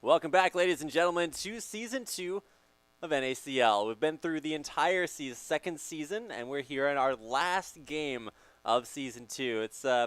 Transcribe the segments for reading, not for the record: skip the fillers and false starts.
Welcome back, ladies and gentlemen, to Season 2 of NACL. We've been through the entire second season, and we're here in our last game of Season 2. It's I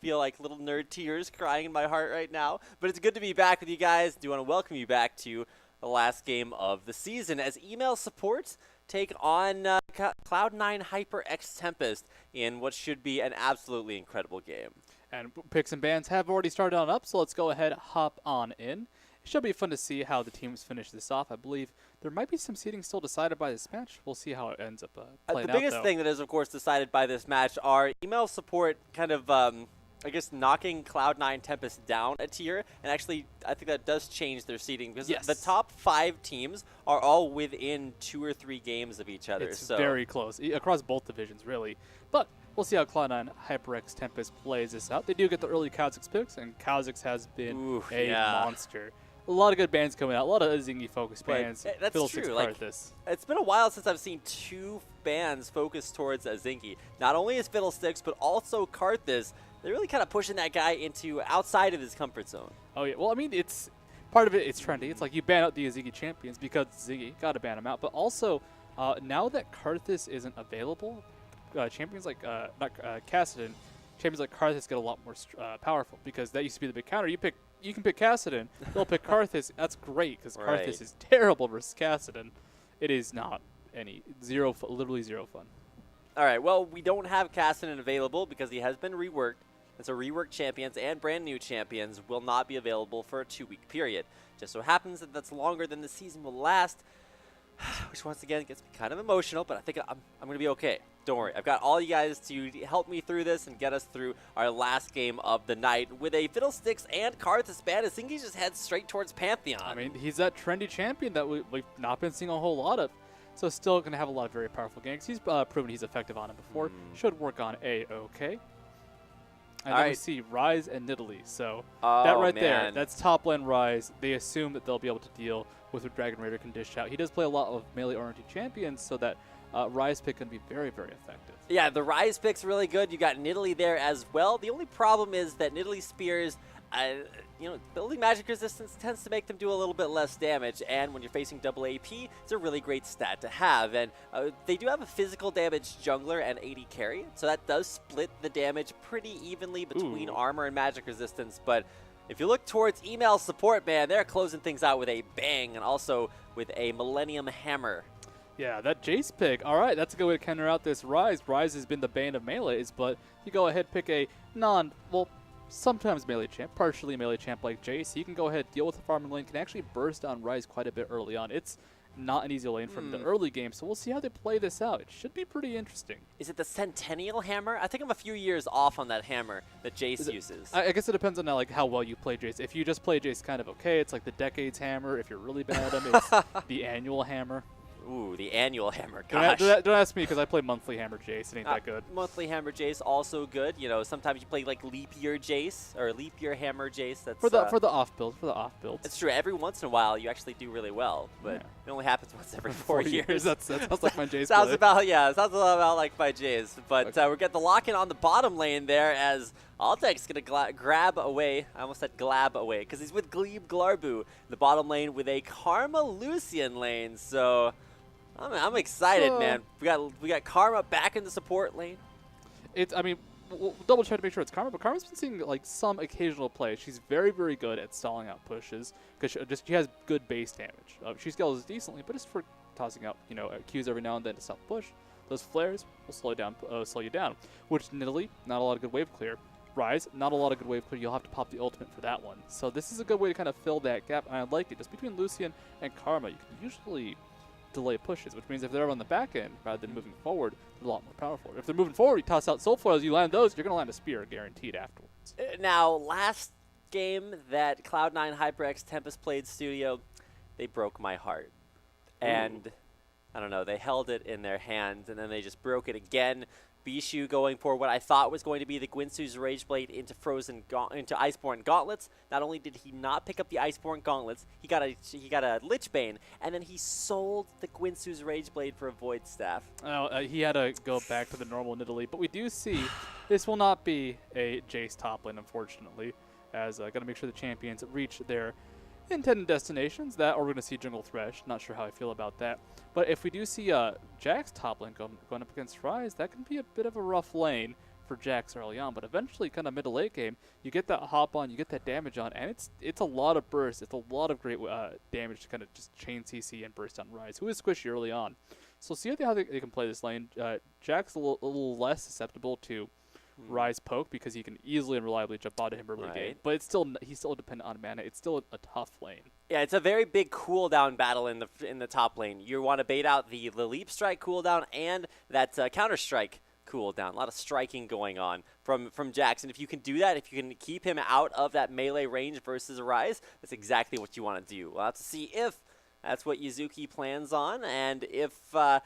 feel like little nerd tears crying in my heart right now, but it's good to be back with you guys. Do want to welcome you back to the last game of the season as email support take on Cloud9 HyperX Tempest in what should be an absolutely incredible game. And picks and bans have already started on up, so let's go ahead, hop on in. It should be fun to see how the teams finish this off. I believe there might be some seeding still decided by this match. We'll see how it ends up playing out, The biggest thing that is, of course, decided by this match are email support kind of, I guess, knocking Cloud9 Tempest down a tier. And actually, I think that does change their seeding because the top 5 teams are all within 2 or 3 games of each other. It's very close, across both divisions, really. But we'll see how Cloud9 HyperX Tempest plays this out. They do get the early Kha'Zix picks, and Kha'Zix has been a monster. A lot of good bands coming out. A lot of Zingy-focused bands. That's true. Like, it's been a while since I've seen 2 bands focused towards Zingy. Not only is Fiddlesticks, but also Karthus. They're really kind of pushing that guy into outside of his comfort zone. Oh, yeah. Well, I mean, it's part of it. It's trendy. It's like you ban out the Zingy champions because Zingy. Got to ban them out. But also, now that Karthus isn't available, champions like Kassadin, champions like Karthus get a lot more powerful because that used to be the big counter. You can pick Kassadin, they'll pick Karthus. That's great because Karthus is terrible versus Kassadin. It is not literally zero fun. All right, well, we don't have Kassadin available because he has been reworked. And so reworked champions and brand new champions will not be available for a 2-week period. Just so happens that that's longer than the season will last, which once again gets me kind of emotional, but I think I'm going to be okay. Don't worry. I've got all you guys to help me through this and get us through our last game of the night with a Fiddlesticks and Karthus ban. I think he just heads straight towards Pantheon. I mean, he's that trendy champion that we've not been seeing a whole lot of. So still going to have a lot of very powerful ganks. He's proven he's effective on it before. Should work on A-okay. And then we see Ryze and Nidalee. So that right there, that's top lane Ryze. They assume that they'll be able to deal with what Dragon Raider can dish out. He does play a lot of melee-oriented champions, so that Ryze pick can be very, very effective. Yeah, the Ryze pick's really good. You got Nidalee there as well. The only problem is that Nidalee spears, building magic resistance tends to make them do a little bit less damage, and when you're facing double AP, it's a really great stat to have. And they do have a physical damage jungler and AD carry, so that does split the damage pretty evenly between armor and magic resistance. But if you look towards email support, man, they're closing things out with a bang, and also with a Millennium Hammer. Yeah, that Jace pick. All right, that's a good way to counter out this Ryze. Ryze has been the bane of melees, but you go ahead pick a sometimes melee champ, partially melee champ like Jace. You can go ahead, deal with the farming lane, can actually burst on Ryze quite a bit early on. It's not an easy lane from the early game, so we'll see how they play this out. It should be pretty interesting. Is it the Centennial Hammer? I think I'm a few years off on that hammer that Jace uses. I guess it depends on how well you play Jace. If you just play Jace kind of okay, it's like the Decades Hammer. If you're really bad at him, it's the Annual Hammer. Ooh, the Annual Hammer, gosh. Don't ask me because I play Monthly Hammer Jace. It ain't that good. Monthly Hammer Jace, also good. You know, sometimes you play like Leap Year Jace or Leap Year Hammer Jace. That's for the off build. It's true. Every once in a while, you actually do really well, but it only happens once every 4 years. That sounds like my Jace. Sounds a lot about like my Jace. But we're getting the lock-in on the bottom lane there as Altec's going to grab away. I almost said glab away because he's with Glebe Glarbu. The bottom lane with a Karma Lucian lane. So I'm excited, man. We got Karma back in the support lane. We'll double check to make sure it's Karma, but Karma's been seeing like some occasional play. She's very, very good at stalling out pushes because she has good base damage. She scales decently, but it's for tossing out Qs every now and then to stop the push. Those flares will slow you down. Which Nidalee, not a lot of good wave clear. Ryze, not a lot of good wave clear. You'll have to pop the ultimate for that one. So this is a good way to kind of fill that gap, and I like it. Just between Lucian and Karma, you can usually delay pushes, which means if they're on the back end rather than moving forward, they're a lot more powerful. If they're moving forward, you toss out soul foils, you land those, you're going to land a spear guaranteed afterwards. Now, last game that Cloud9 HyperX Tempest played Studio, they broke my heart. And I don't know, they held it in their hands and then they just broke it again. Bishu going for what I thought was going to be the Guinsoo's Rageblade into Iceborne Gauntlets. Not only did he not pick up the Iceborne Gauntlets, he got a Lich Bane, and then he sold the Guinsoo's Rageblade for a Void Staff. He had to go back to the normal Nidalee, but we do see this will not be a Jace top lane, unfortunately, as got to make sure the champions reach their intended destinations, that or we're going to see Jungle Thresh. Not sure how I feel about that. But if we do see Jax top lane going up against Ryze, that can be a bit of a rough lane for Jax early on. But eventually, kind of mid to late game, you get that hop on, you get that damage on, and it's a lot of burst. It's a lot of great damage to kind of just chain CC and burst on Ryze, who is squishy early on. So see how they can play this lane. Jax a little less susceptible to Ryze poke because he can easily and reliably jump onto him early game. But he's still dependent on mana. It's still a tough lane. Yeah, it's a very big cooldown battle in the top lane. You want to bait out the leap strike cooldown and that counter strike cooldown. A lot of striking going on from Jax, and if you can do that, if you can keep him out of that melee range versus Ryze, that's exactly what you want to do. We'll have to see if that's what Yuzuki plans on, and if kind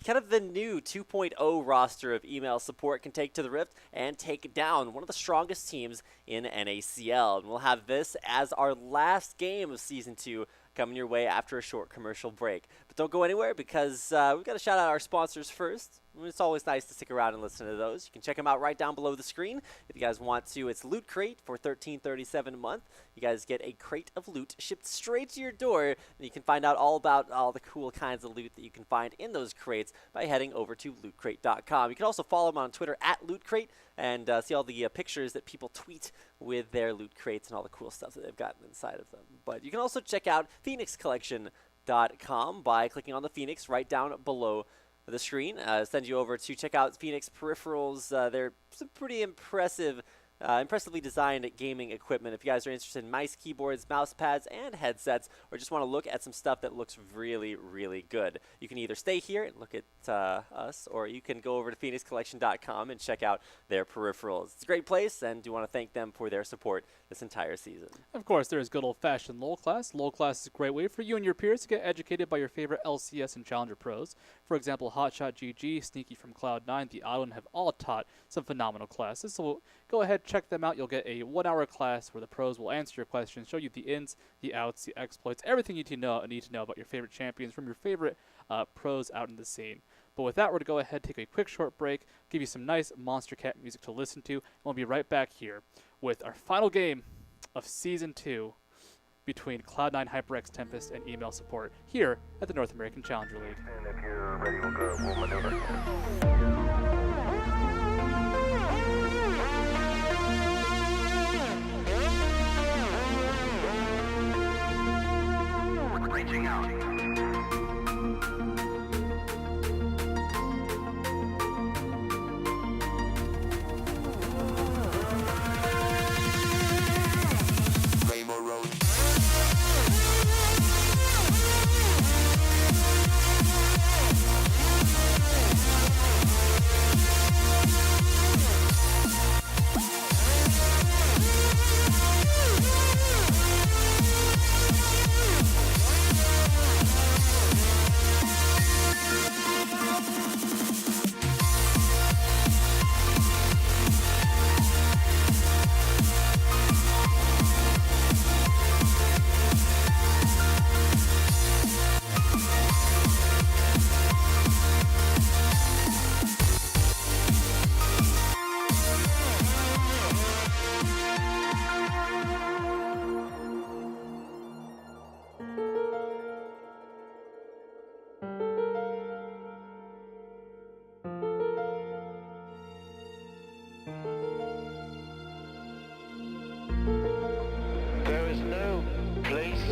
of the new 2.0 roster of email support can take to the Rift and take down one of the strongest teams in NACL. And we'll have this as our last game of Season 2 coming your way after a short commercial break. But don't go anywhere because we've got to shout out our sponsors first. It's always nice to stick around and listen to those. You can check them out right down below the screen if you guys want to. It's Loot Crate for $13.37 a month. You guys get a crate of loot shipped straight to your door, and you can find out all about all the cool kinds of loot that you can find in those crates by heading over to lootcrate.com. You can also follow them on Twitter at LootCrate and see all the pictures that people tweet with their loot crates and all the cool stuff that they've gotten inside of them. But you can also check out phoenixcollection.com by clicking on the Phoenix right down below the screen. Send you over to check out Phoenix peripherals. They're some pretty impressively designed gaming equipment. If you guys are interested in mice, keyboards, mouse pads, and headsets, or just want to look at some stuff that looks really, really good, you can either stay here and look at us, or you can go over to phoenixcollection.com and check out their peripherals. It's a great place, and do want to thank them for their support this entire season. Of course, there is good old-fashioned LoL class. LoL class is a great way for you and your peers to get educated by your favorite LCS and Challenger pros. For example, Hotshot GG, Sneaky from Cloud9, the Auto, have all taught some phenomenal classes. So go ahead, check them out. You'll get a 1-hour class where the pros will answer your questions, show you the ins, the outs, the exploits, everything you need to know about your favorite champions from your favorite pros out in the scene. But with that, we're going to go ahead, take a quick short break, give you some nice Monster Cat music to listen to, and we'll be right back here with our final game of Season 2 between Cloud9, HyperX, Tempest, and email support here at the North American Challenger League. And if you're ready, we'll go. We'll maneuver. Reaching out.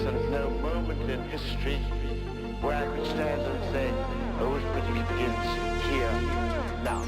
And no moment in history where I could stand and say, arithmetic begins here, now.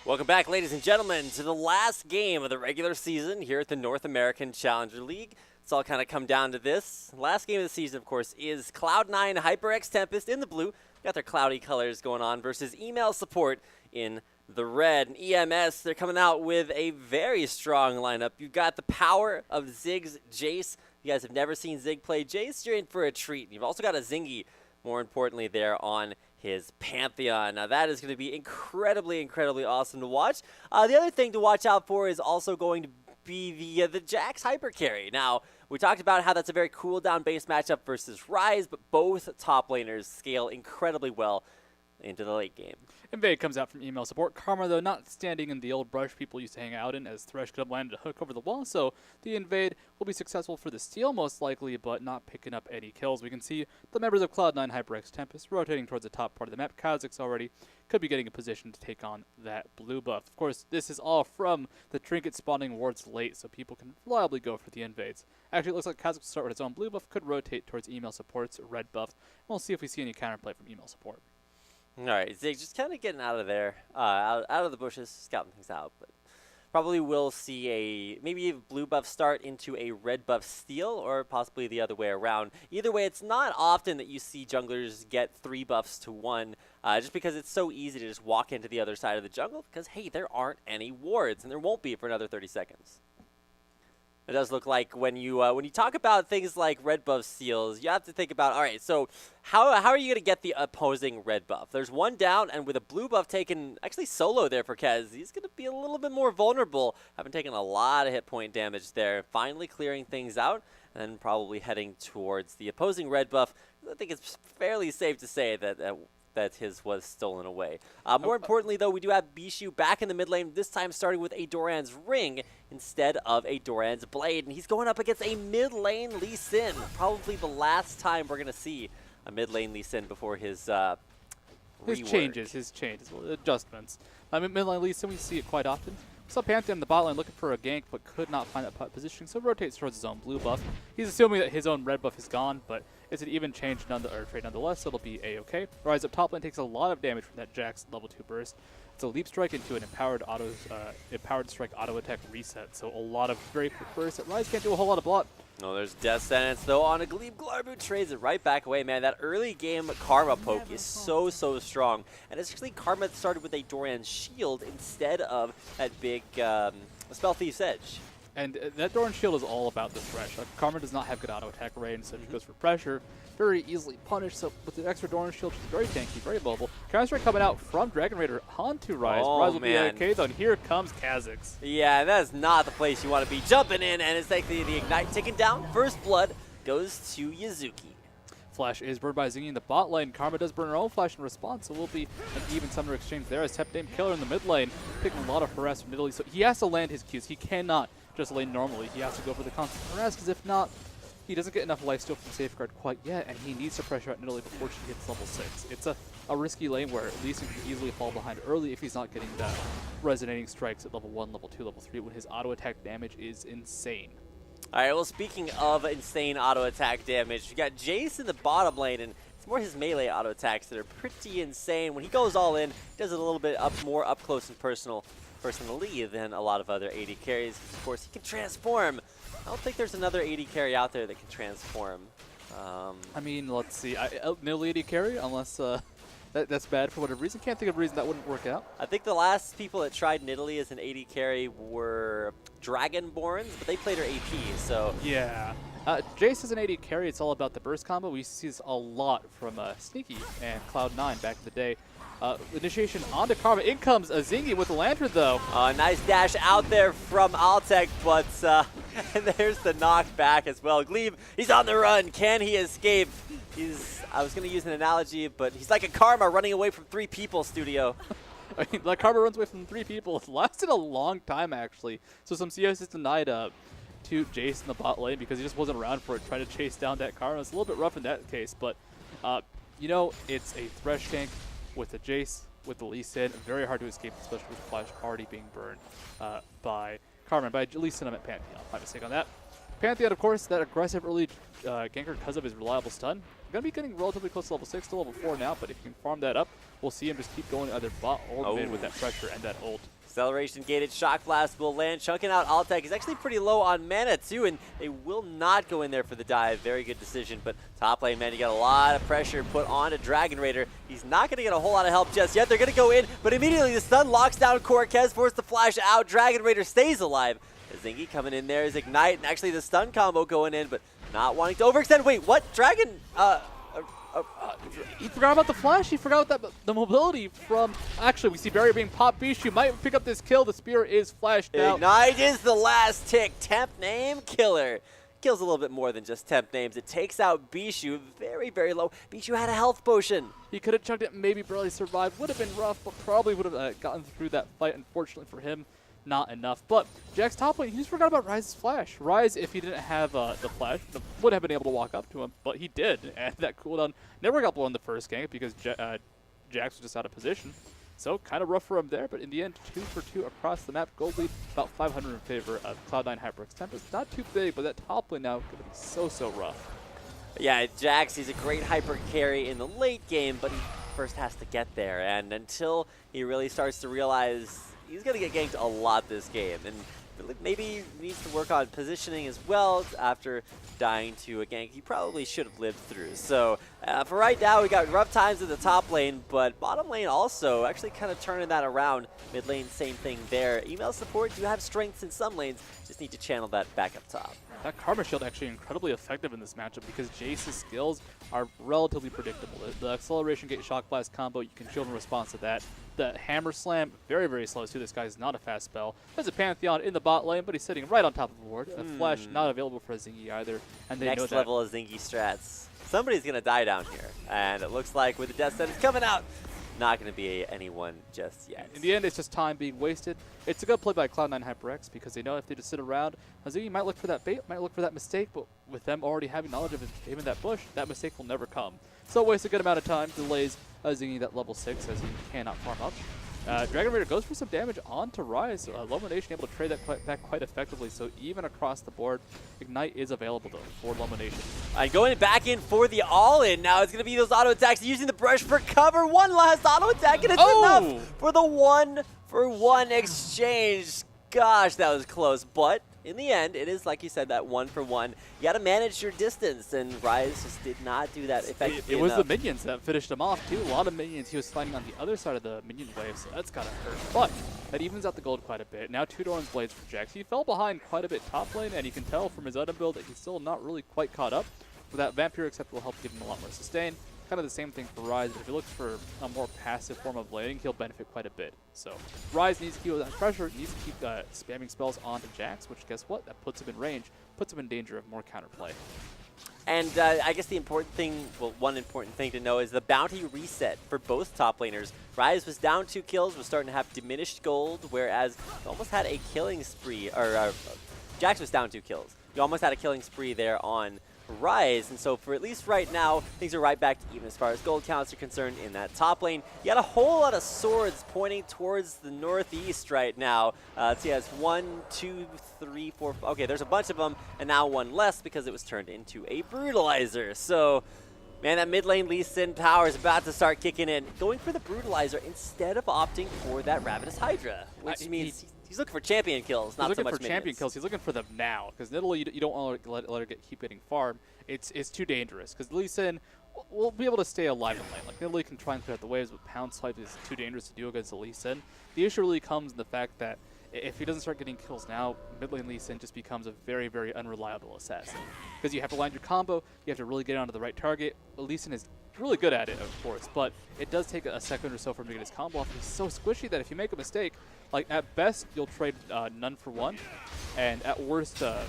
Welcome back, ladies and gentlemen, to the last game of the regular season here at the North American Challenger League. It's all kind of come down to this. Last game of the season, of course, is Cloud9 HyperX Tempest in the blue. Got their cloudy colors going on versus Email Support in the red. And EMS, they're coming out with a very strong lineup. You've got the power of Zig's Jace. If you guys have never seen Zig play Jace, you're in for a treat. And you've also got a Zingy, more importantly, there on his Pantheon. Now that is going to be incredibly, incredibly awesome to watch. The other thing to watch out for is also going to be the Jax Hyper Carry. Now, we talked about how that's a very cooldown based matchup versus Ryze, but both top laners scale incredibly well into the late game. Invade comes out from Email Support. Karma, though, not standing in the old brush people used to hang out in, as Thresh could have landed a hook over the wall, so the Invade will be successful for the steal most likely, but not picking up any kills. We can see the members of Cloud9 HyperX Tempest rotating towards the top part of the map. Kha'Zix already could be getting a position to take on that blue buff. Of course, this is all from the trinket spawning wards late, so people can reliably go for the invades. Actually, it looks like Kha'Zix will start with its own blue buff, could rotate towards Email Support's red buff. We'll see if we see any counterplay from Email Support. All right, Zig just kind of getting out of there, out of the bushes, scouting things out, but probably will see maybe a blue buff start into a red buff steal, or possibly the other way around. Either way, it's not often that you see junglers get 3 buffs to 1, just because it's so easy to just walk into the other side of the jungle, because, hey, there aren't any wards, and there won't be for another 30 seconds. It does look like when you talk about things like red buff steals, you have to think about, all right, so how are you going to get the opposing red buff? There's one down, and with a blue buff taken actually solo there for Kez, he's going to be a little bit more vulnerable, having taken a lot of hit point damage there, finally clearing things out, and then probably heading towards the opposing red buff. I think it's fairly safe to say that his was stolen away. More importantly, though, we do have Bishu back in the mid lane, this time starting with a Doran's Ring instead of a Doran's Blade. And he's going up against a mid lane Lee Sin. Probably the last time we're going to see a mid lane Lee Sin before his changes, adjustments. I mean, mid lane Lee Sin, we see it quite often. Saw Pantheon in the bot lane looking for a gank, but could not find that positioning, so rotates towards his own blue buff. He's assuming that his own red buff is gone, but it's an even change trade nonetheless, so it'll be a-okay. Ryze up top lane takes a lot of damage from that Jax level 2 burst. It's a leap strike into an empowered strike auto attack reset, so a lot of very quick bursts that Ryze can't do a whole lot of block. No, there's Death Sentence, though, on a Glebe. Glarbu trades it right back away, man. That early game Karma poke is so strong. And especially Karma started with a Doran's Shield instead of that big Spell Thief's Edge. And that Doran's Shield is all about the Thresh. Karma does not have good auto attack range, so she goes for pressure. Very easily punished, so with the extra Doran's Shield, she's very tanky, very mobile. Counter-Strike coming out from Dragon Raider onto Ryze. Oh, Ryze will man. be okay, though, and here comes Kha'Zix. Yeah, that is not the place you want to be jumping in, and it's like the Ignite ticking down. First blood goes to Yuzuki. Flash is burned by Zingy in the bot lane. Karma does burn her own flash in response, so will be an even summoner exchange there as Tep Dame Killer in the mid lane, taking a lot of harass from Italy, so he has to land his Qs. He cannot just lane normally. He has to go for the constant harass, because if not, he doesn't get enough lifesteal from Safeguard quite yet, and he needs to pressure out Italy before she hits level 6. It's a risky lane where Lee Sin can easily fall behind early if he's not getting that resonating strikes at level 1, level 2, level 3, when his auto attack damage is insane. All right, well, speaking of insane auto attack damage, you got Jace in the bottom lane, and it's more his melee auto attacks that are pretty insane. When he goes all in, he does it a little bit more up close and personally than a lot of other AD carries. Of course, he can transform. I don't think there's another AD carry out there that can transform. I mean, let's see. No AD carry, unless that's bad for whatever reason. Can't think of a reason that wouldn't work out. I think the last people that tried Nidalee as an AD carry were Dragonborns, but they played her AP, so... Yeah. Jace is an AD carry. It's all about the burst combo. We see this a lot from Sneaky and Cloud9 back in the day. Initiation onto Karma. In comes a Zingy with the Lantern, though. Nice dash out there from Altec, but and there's the knockback as well. Glebe, he's on the run. Can he escape? I was going to use an analogy, but he's like a Karma running away from 3 people, Studio. I mean, like Karma runs away from 3 people. It lasted a long time, actually. So some CS is denied to Jace in the bot lane because he just wasn't around for it, trying to chase down that Karma. It's a little bit rough in that case, but, you know, it's a Thresh tank with the Jace, with the Lee Sin. Very hard to escape, especially with the Flash already being burned by Karma. By Lee Sin, I'm at Pantheon. My mistake on that. Pantheon, of course, that aggressive early ganker because of his reliable stun. Going to be getting relatively close to level 6 to level 4 now, but if you can farm that up, we'll see him just keep going either bot or mid with that pressure and that ult. Acceleration gated Shock Blast will land, chunking out Altec. He's actually pretty low on mana too, and they will not go in there for the dive. Very good decision, but top lane, man, you got a lot of pressure put on a Dragon Raider. He's not going to get a whole lot of help just yet. They're going to go in, but immediately the stun locks down Cortez, forced to flash out. Dragon Raider stays alive. Zingy coming in there is Ignite, and actually the stun combo going in, but not wanting to overextend. Wait, what? Dragon, he forgot about the flash. He forgot that the mobility from. Actually, we see Barrier being popped. Bishu might pick up this kill. The spear is flashed out. Ignite is the last tick. Temp name killer. Kills a little bit more than just temp names. It takes out Bishu very, very low. Bishu had a health potion. He could have chucked it, maybe barely survived. Would have been rough, but probably would have gotten through that fight. Unfortunately for him, not enough. But Jack's top lane, he just forgot about Ryze's flash. Ryze, if he didn't have the flash, would have been able to walk up to him, but he did. And that cooldown never got blown the first gank because Jax was just out of position. So kind of rough for him there, but in the end, 2 for 2 across the map. Gold lead about 500 in favor of Cloud9 HyperX Tempest. Not too big, but that top lane now going to be so rough. Yeah, Jax, he's a great hyper carry in the late game, but he first has to get there. And until he really starts to realize he's going to get ganked a lot this game. And maybe he needs to work on positioning as well after dying to a gank he probably should have lived through. So for right now, we got rough times in the top lane, but bottom lane also actually kind of turning that around. Mid lane, same thing there. Email support, you have strengths in some lanes, just need to channel that back up top. That Karma Shield actually incredibly effective in this matchup because Jace's skills are relatively predictable. The Acceleration Gate Shock Blast combo, you can shield in response to that. The Hammer Slam, very slow too. This guy is not a fast spell. There's a Pantheon in the bot lane, but he's sitting right on top of the ward. A Flash not available for a Zingy either. And they know Next that. level of Zingy strats. Somebody's going to die down here. And it looks like with the Death Sentence coming out, not going to be anyone just yet. In the end, it's just time being wasted. It's a good play by Cloud9 HyperX because they know if they just sit around, Zingy might look for that bait, might look for that mistake, but with them already having knowledge of him in that bush, that mistake will never come. So waste a good amount of time, delays Zingy that level 6 as he cannot farm up. Dragon Raider goes for some damage onto Ryze. Lomination able to trade that back quite effectively, so even across the board, Ignite is available though for Lomination. Going back in for the all-in now. It's going to be those auto attacks using the brush for cover. One last auto attack, and it's enough for the 1-for-1 exchange. Gosh, that was close, but in the end, it is, like you said, that 1-for-1. You got to manage your distance, and Ryze just did not do that effectively It was enough. the minions that finished him off, too. A lot of minions he was fighting on the other side of the minion wave, so that's got to hurt. But that evens out the gold quite a bit. Now 2 Doran's Blades for Jax. He fell behind quite a bit top lane, and you can tell from his item build that he's still not really quite caught up. But that Vampire Accept will help give him a lot more sustain. Kind of the same thing for Ryze, but if he looks for a more passive form of laning, he'll benefit quite a bit. So Ryze needs to keep that pressure, needs to keep spamming spells onto Jax, which guess what? That puts him in range, puts him in danger of more counterplay. And I guess the important thing, well, one important thing to know is the bounty reset for both top laners. Ryze was down 2 kills, was starting to have diminished gold, whereas he almost had a killing spree, or Jax was down 2 kills. You almost had a killing spree there on Ryze, and so for at least right now, things are right back to even as far as gold counts are concerned in that top lane. You got a whole lot of swords pointing towards the northeast right now. Let's see, it has 1, 2, 3, 4, okay, there's a bunch of them, and now one less because it was turned into a brutalizer. So, man, that mid lane Lee Sin power is about to start kicking in. Going for the brutalizer instead of opting for that Ravenous Hydra, which means he's looking for champion kills, not so much He's looking for champion kills. He's looking for them now, because Nidalee, you don't want to let her keep getting farm. It's too dangerous, because Lee Sin will be able to stay alive in lane. Like, Nidalee can try and clear out the waves, but Pound Swipe is too dangerous to do against the Lee Sin. The issue really comes in the fact that if he doesn't start getting kills now, mid lane Lee Sin just becomes a very unreliable assassin. Because you have to land your combo, you have to really get onto the right target. Lee Sin is really good at it, of course, but it does take a second or so for him to get his combo off. He's so squishy that if you make a mistake, like at best you'll trade none for one, and at worst, at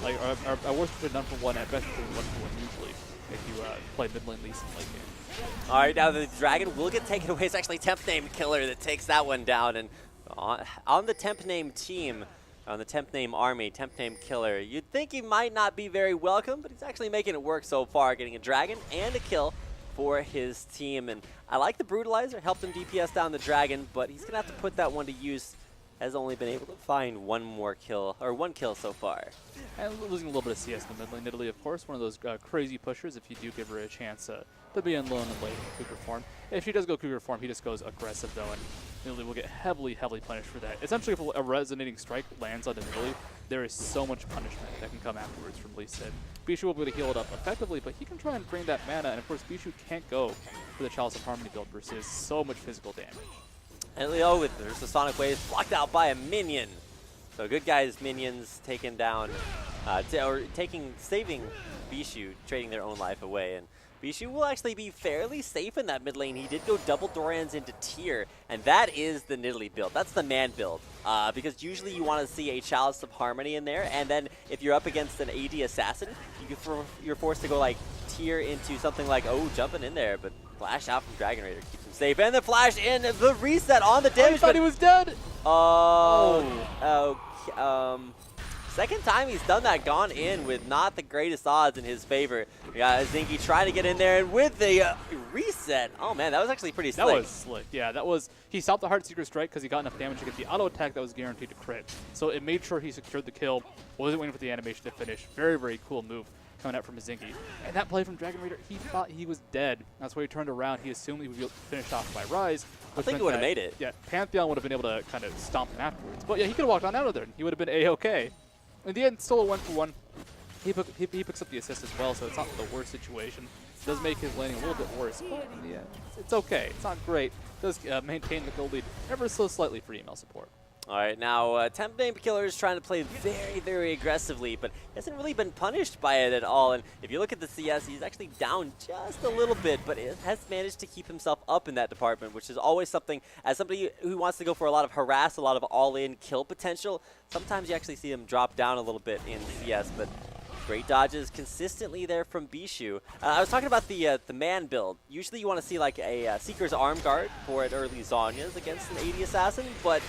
worst you trade none for one. At best you trade 1 for 1 usually if you play mid lane Lee Sin late game. All right, now the dragon will get taken away. It's actually Temp Name Killer that takes that one down, and on the Temp Name team, on the Temp Name army, Temp Name Killer, you'd think he might not be very welcome, but he's actually making it work so far, getting a dragon and a kill for his team. And I like the brutalizer, helped him DPS down the dragon, but he's gonna have to put that one to use. Has only been able to find one kill so far. And losing a little bit of CS in the mid lane. Nidalee, of course, one of those crazy pushers if you do give her a chance to be in low and late Cougar form. If she does go Cougar form, he just goes aggressive though, and Nidalee will get heavily punished for that. Essentially, if a resonating strike lands on Nidalee, there is so much punishment that can come afterwards from Lee Sin. Bishu will be able to heal it up effectively, but he can try and drain that mana, and of course Bishu can't go for the Chalice of Harmony build versus so much physical damage. And Leo, there's the Sonic Wave blocked out by a minion. So good guys, minions taken down, saving Bishu, trading their own life away. And Bishu will actually be fairly safe in that mid lane. He did go double Dorans into tier, and that is the Nidalee build. That's the man build, because usually you want to see a Chalice of Harmony in there, and then if you're up against an AD assassin, you're forced to go like tier into something like, oh, jumping in there, but flash out from Dragon Raider keeps him safe, and the flash in, the reset on the damage. I thought he was dead. Second time he's done that, gone in with not the greatest odds in his favor. We got Zingy trying to get in there, and with the reset, oh man, that was actually pretty slick. That was slick, yeah. That was, he stopped the Heartseeker strike because he got enough damage to get the auto attack that was guaranteed to crit. So it made sure he secured the kill, wasn't waiting for the animation to finish. Very cool move coming out from Zingy. And that play from Dragon Raider, he thought he was dead. That's why he turned around. He assumed he would be finished off by Rise. I think he would have made it. Yeah, Pantheon would have been able to kind of stomp him afterwards. But yeah, he could have walked on out of there, and he would have been A-okay. In the end, still a 1-for-1. He picks up the assist as well, so it's not the worst situation. It does make his laning a little bit worse, but in the end, it's okay. It's not great. It does maintain the gold lead ever so slightly for email support. All right, now Tempest Killer is trying to play very aggressively, but hasn't really been punished by it at all. And if you look at the CS, he's actually down just a little bit, but it has managed to keep himself up in that department, which is always something, as somebody who wants to go for a lot of harass, a lot of all-in kill potential, sometimes you actually see him drop down a little bit in CS, but great dodges consistently there from Bishu. I was talking about the man build. Usually you want to see like a Seeker's Arm Guard for an early Zhonya's against an AD Assassin, but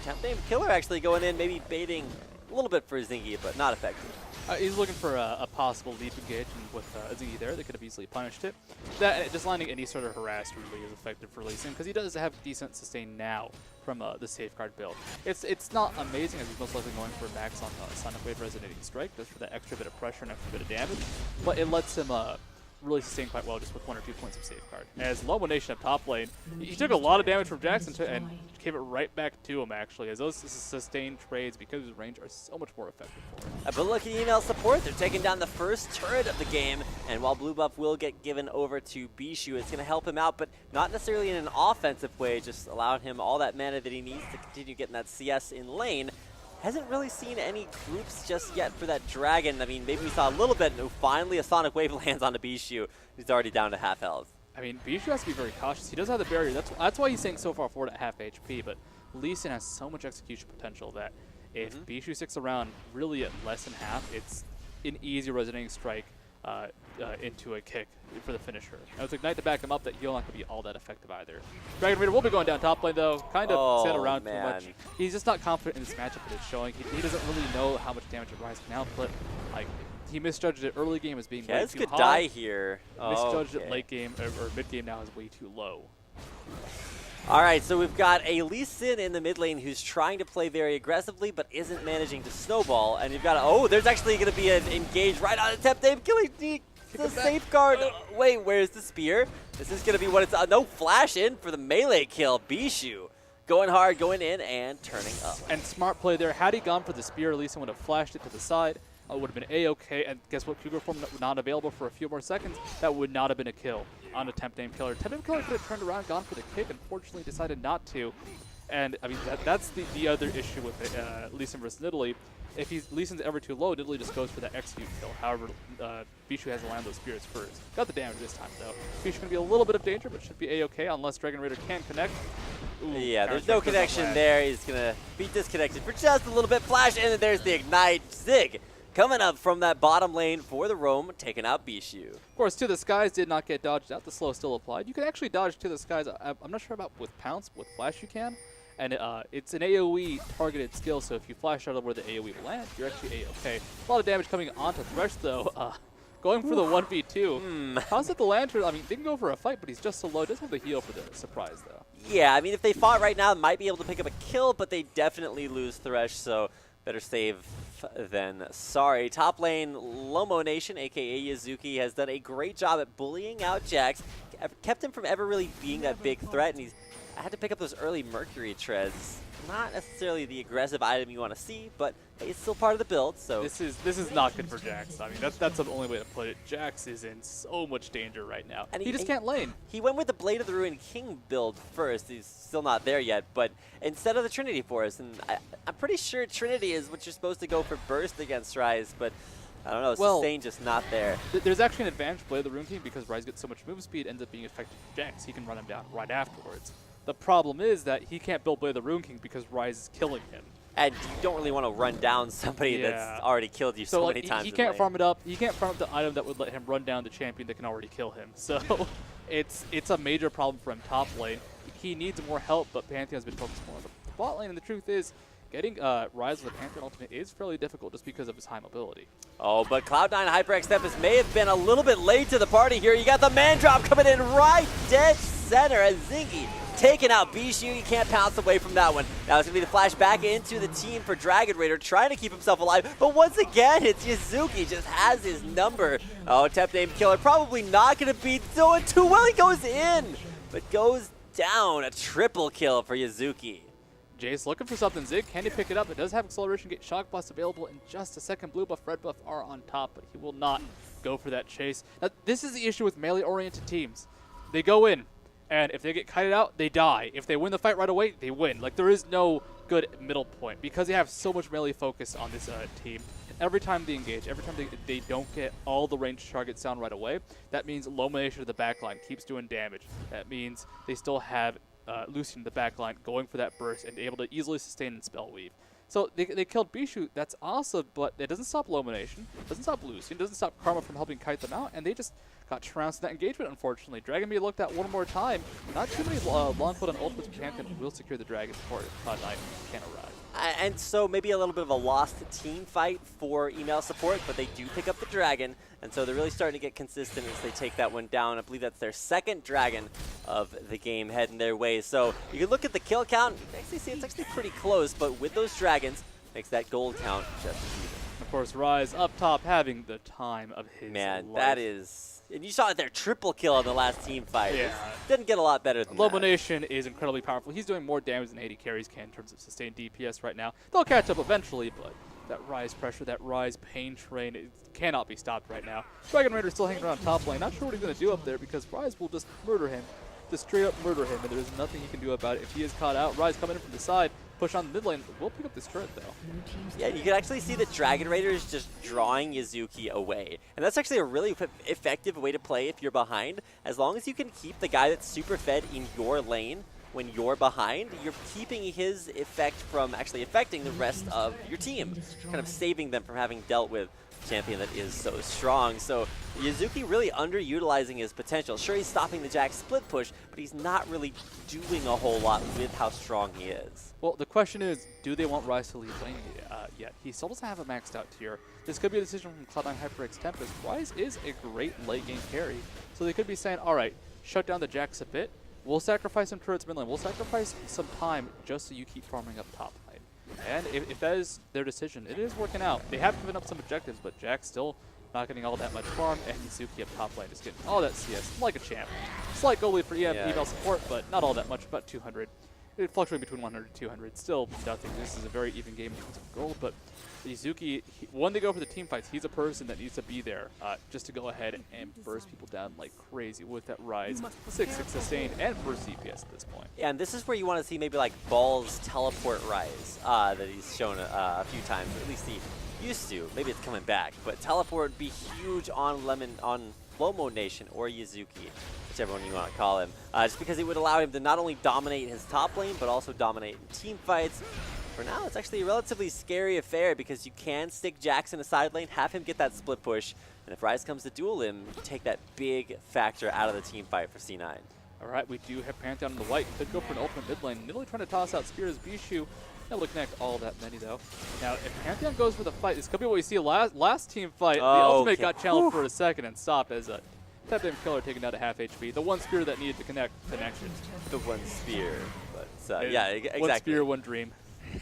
Tempest Killer actually going in, maybe baiting a little bit for Zingy, but not effective. He's looking for a possible lead engage, and with Zingy there, they could have easily punished it. That just landing any sort of harass really is effective for Lee Sin, because he does have decent sustain now from the Safeguard build. It's not amazing, as he's most likely going for max on Sonic Wave Resonating Strike, just for that extra bit of pressure and extra bit of damage, but it lets him really sustain quite well just with 1 or 2 points of Safeguard. As Lobo Nation up top lane, he took a lot of damage from Jackson and gave it right back to him, actually, as those sustained trades, because of his range, are so much more effective for him. But look at email support. They're taking down the first turret of the game, and while blue buff will get given over to Bishu, it's going to help him out, but not necessarily in an offensive way, just allowing him all that mana that he needs to continue getting that CS in lane. Hasn't really seen any groups just yet for that dragon. I mean, maybe we saw a little bit, and finally a Sonic Wave lands onto Bishu. He's already down to half health. I mean, Bishu has to be very cautious. He does have the barrier. That's why he's staying so far forward at half HP, but Lee Sin has so much execution potential that if Bishu sticks around really at less than half, it's an easy resonating strike into a kick for the finisher. Now it's Ignite to back him up, that he'll not going to be all that effective either. Dragon Raider will be going down top lane though, kind of sat around too much. He's just not confident in this matchup that it's showing. He doesn't really know how much damage Rise can output. Like, he misjudged it early game as being way too could high. Die here. Misjudged it late game, or mid game now is way too low. All right, so we've got a Lee Sin in the mid lane who's trying to play very aggressively, but isn't managing to snowball. And you've got there's actually going to be an engage right on a Tempest killing the Safeguard. Wait, where's the spear? This is going to be what it's no flash in for the melee kill. Bishu going hard, going in, and turning up. And smart play there. Had he gone for the spear, Lee Sin would have flashed it to the side. Would have been A-okay, and guess what? Cougar form not available for a few more seconds. That would not have been a kill on a Tempest Killer. Tempest Killer could have turned around, gone for the kick, unfortunately decided not to. And I mean, that's the other issue with Lee Sin versus Nidalee. If Lee Sin's ever too low, Nidalee just goes for that execute kill. However, Bishu has to land those spears first. Got the damage this time though. Bishu's gonna be a little bit of danger, but should be A-okay unless Dragon Raider can connect. Ooh, yeah, there's no connection there. He's gonna be disconnected for just a little bit. Flash, and there's the Ignite. Zig coming up from that bottom lane for the roam, taking out Bishu. Of course, To the Skies did not get dodged out. The slow still applied. You can actually dodge To the Skies. I'm not sure about with Pounce. With Flash you can. And it's an AoE targeted skill, so if you flash out of where the AoE will land, you're actually A-okay. A lot of damage coming onto Thresh, though. Going for the 1v2. How's it the Lantern? I mean, didn't go for a fight, but he's just so low. Does have the heal for the surprise, though. Yeah, I mean, if they fought right now, they might be able to pick up a kill, but they definitely lose Thresh, so better save than sorry. Top lane, Lomo Nation, a.k.a. Yazuki, has done a great job at bullying out Jax. Kept him from ever really being that big threat, and he's I had to pick up those early Mercury treads. Not necessarily the aggressive item you want to see, but hey, it's still part of the build, so... This is not good for Jax. I mean, that's the only way to put it. Jax is in so much danger right now. And he just can't lane. He went with the Blade of the Ruined King build first. He's still not there yet, but instead of the Trinity Force, and I'm pretty sure Trinity is what you're supposed to go for burst against Ryze, but I don't know, Sustain just not there. There's actually an advantage to Blade of the Ruined King because Ryze gets so much move speed, ends up being effective for Jax. He can run him down right afterwards. The problem is that he can't build Blade of the Ruined King because Ryze is killing him. And you don't really want to run down somebody that's already killed you so many times. He can't farm it up. He can't farm up the item that would let him run down the champion that can already kill him. So it's a major problem for him top lane. He needs more help, but Pantheon's been focused more on the bot lane. And the truth is, getting Ryze with a Pantheon ultimate is fairly difficult just because of his high mobility. Oh, but Cloud9 HyperX Tempest may have been a little bit late to the party here. You got the man drop coming in right dead center as Zingy taking out Bishu. You can't pounce away from that one. Now it's going to be the flash back into the team for Dragon Raider, trying to keep himself alive. But once again, it's Yuzuki, just has his number. Oh, Temp Name Killer probably not going to beat doing too well. He goes in, but goes down. A triple kill for Yuzuki. Jace looking for something. Zig, can he pick it up? It does have acceleration, get shock blast available in just a second. Blue buff, red buff are on top, but he will not go for that chase. Now, this is the issue with melee-oriented teams. They go in, and if they get kited out, they die. If they win the fight right away, they win. Like, there is no good middle point because they have so much melee focus on this team. Every time they engage, every time they don't get all the ranged targets down right away, that means Illumination of the backline keeps doing damage. That means they still have Lucian in the backline going for that burst and able to easily sustain and spell weave. So they killed Bishu, that's awesome, but it doesn't stop Illumination, doesn't stop Lucian, doesn't stop Karma from helping kite them out, and they just got trounced in that engagement, unfortunately. Dragon be looked at one more time. Not too many long foot on ultimates, but Pantheon will secure the Dragon before Cloud9 can arrive. And so maybe a little bit of a lost team fight for email support, but they do pick up the Dragon, and so they're really starting to get consistent as they take that one down. I believe that's their second Dragon of the game heading their way. So you can look at the kill count, you can actually see it's actually pretty close, but with those Dragons, makes that gold count just as even. Of course, Ryze up top having the time of his life. That is... And you saw it there, triple kill in the last team fight. Yeah. Didn't get a lot better than Illumination is incredibly powerful. He's doing more damage than 80 carries can in terms of sustained DPS right now. They'll catch up eventually, but that Ryze pressure, that Ryze pain train, it cannot be stopped right now. Dragon Raider still hanging around top lane. Not sure what he's going to do up there because Ryze will just murder him. Just straight up murder him, and there's nothing he can do about it. If he is caught out, Ryze coming in from the side, push on the mid lane. We'll pick up this turret, though. Yeah, you can actually see that Dragon Raider is just drawing Yuzuki away. And that's actually a really effective way to play if you're behind. As long as you can keep the guy that's super fed in your lane when you're behind, you're keeping his effect from actually affecting the rest of your team. Kind of saving them from having dealt with a champion that is so strong. So Yuzuki really underutilizing his potential. Sure, he's stopping the Jax split push, but he's not really doing a whole lot with how strong he is. Well, the question is, do they want Ryze to lead lane yet? He still doesn't have a maxed out tier. This could be a decision from Cloud9 HyperX Tempest. Ryze is a great late game carry, so they could be saying, all right, shut down the Jax a bit. We'll sacrifice some turrets mid lane. We'll sacrifice some time just so you keep farming up top lane. And if that is their decision, it is working out. They have given up some objectives, but Jax still not getting all that much farm, and Yuzuki up top lane is getting all that CS like a champ. Slight goal lead for email support, but not all that much, about 200. It fluctuates between 100 and 200. Still nothing. This is a very even game in terms of gold, but Yuzuki, when they go for the team fights, he's a person that needs to be there just to go ahead and burst people down like crazy with that Ryze. 6-6 sustained and burst CPS at this point. Yeah, and this is where you want to see maybe like Ball's teleport Ryze that he's shown a few times, or at least he used to. Maybe it's coming back, but teleport would be huge on Flomo Nation or Yuzuki, whichever one you want to call him, just because it would allow him to not only dominate his top lane, but also dominate in team fights. For now, it's actually a relatively scary affair because you can stick Jax in a side lane, have him get that split push, and if Ryze comes to duel him, you take that big factor out of the team fight for C9. All right, we do have Pantheon in the white. Could go for an ultimate mid lane. Nidalee trying to toss out Spears. Bishu able to connect all that many, though. Now, if Pantheon goes for the fight, this could be what we see last team fight. The ultimate got challenged for a second and stopped as a Tap Name Killer taken down to half HP. The one spear that needed to connect connection. The one spear. But yeah, exactly. One spear, one dream.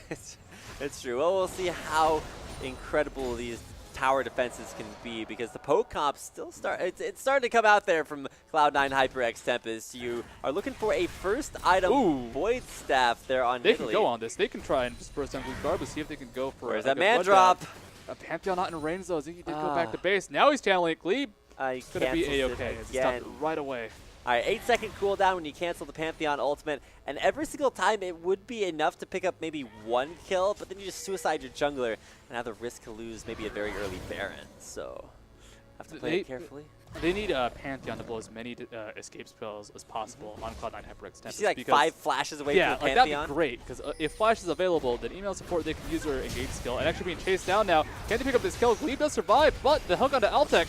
It's true. Well, we'll see how incredible these tower defenses can be, because the poke comp still it's starting to come out there from Cloud9 HyperX Tempest. You are looking for a first item. Ooh. Void Staff there on They Italy. can go on this. They can try and just burst down Blue Garb, see if they can go for Where's a that good man run drop? down. Pantheon not in range though. Ziggy did go back to base. Now he's channeling Glebe. It's going to be A-okay. It's stopped right away. All right, 8-second cooldown when you cancel the Pantheon ultimate, and every single time it would be enough to pick up maybe 1 kill, but then you just suicide your jungler and have the risk to lose maybe a very early Baron. So have to play it carefully. They need Pantheon to blow as many escape spells as possible on Cloud9 HyperX Tempest. You see like 5 flashes away from the Pantheon? Yeah, that'd be great, because if Flash is available, then email support, they can use their engage skill, and actually being chased down now. Can they pick up this kill? Glebe does survive, but the hook onto Altec.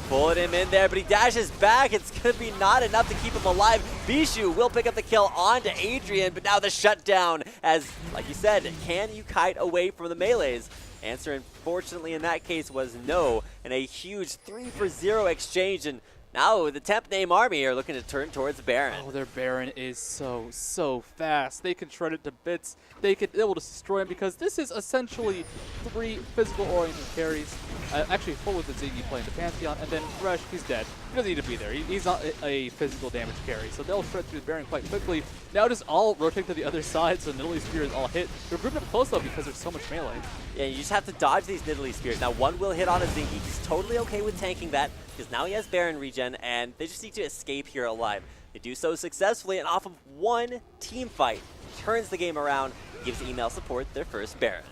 Pulling him in there, but he dashes back. It's going to be not enough to keep him alive. Bishu will pick up the kill onto Adrian, but now the shutdown as, like you said, can you kite away from the melees? Answer, unfortunately, in that case was no, and a huge 3-for-0 exchange, and now the Temp Name Army are looking to turn towards Baron. Oh, their Baron is so fast. They can shred it to bits. They will just destroy him, because this is essentially 3 physical-oriented carries. Actually, 4 with the Ziggy playing the Pantheon, and then Thresh, he's dead. He doesn't need to be there. He's not a physical damage carry, so they'll shred through the Baron quite quickly. Now just all rotate to the other side, so Nidalee Spear is all hit. They're grouped up close, though, because there's so much melee. Yeah, you just have to dodge these Nidalee Spears. Now, one will hit on a Ziggy. He's totally okay with tanking that, because now he has Baron regen, and they just need to escape here alive. They do so successfully, and off of 1 team fight, turns the game around, gives email support their first Baron.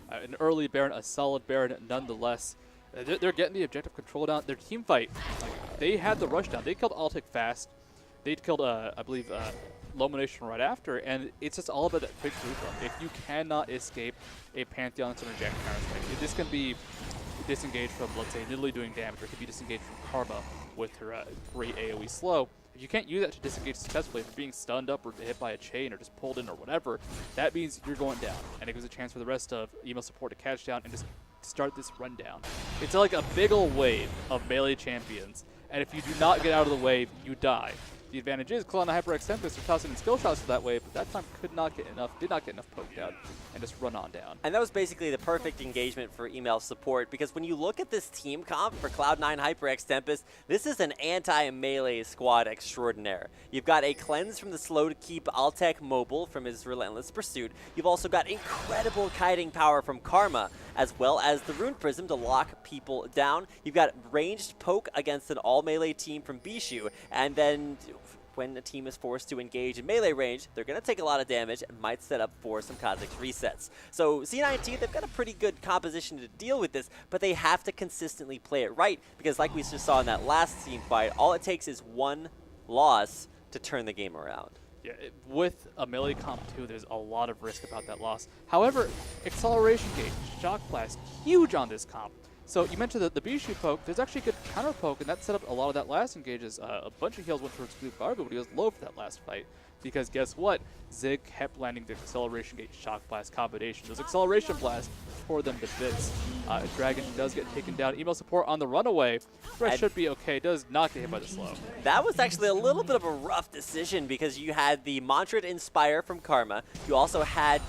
An early Baron, a solid Baron nonetheless. They're getting the objective control down. Their team fight, they had the rush down. They killed Altic fast. They killed, I believe, Lomination right after, and it's just all about that quick group up. If you cannot escape a Pantheon Synerjack counterstrike, this can be disengaged from, let's say, Nidalee doing damage, or it could be disengaged from Karma with her great AoE slow. If you can't use that to disengage successfully, if you're being stunned up or hit by a chain or just pulled in or whatever, that means you're going down, and it gives a chance for the rest of email support to catch down and just start this rundown. It's like a big ol' wave of melee champions, and if you do not get out of the wave, you die. The advantage is Cloud9 HyperX Tempest are tossing in skill shots for that wave, but that time did not get enough poked out, and just run on down. And that was basically the perfect engagement for email support, because when you look at this team comp for Cloud9 HyperX Tempest, this is an anti-melee squad extraordinaire. You've got a cleanse from the slow to keep Altec mobile from his relentless pursuit. You've also got incredible kiting power from Karma, as well as the Rune Prism to lock people down. You've got ranged poke against an all-melee team from Bishu, and then when a team is forced to engage in melee range, they're going to take a lot of damage and might set up for some Kha'Zix resets. So C19, they've got a pretty good composition to deal with this, but they have to consistently play it right, because like we just saw in that last team fight, all it takes is 1 loss to turn the game around. Yeah, with a melee comp too, there's a lot of risk about that loss. However, Acceleration Gate, Shock Blast, huge on this comp. So you mentioned the Bishu poke, there's actually a good counter poke, and that set up a lot of that last engages. A bunch of heals went towards Blue Garbo, but he was low for that last fight. Because guess what? Zig kept landing the Acceleration Gate Shock Blast combination. Those Acceleration Blasts tore them to bits. Dragon does get taken down. Email support on the runaway. Thresh should be okay. Does not get hit by the slow. That was actually a little bit of a rough decision, because you had the Mantra Inspire from Karma. You also had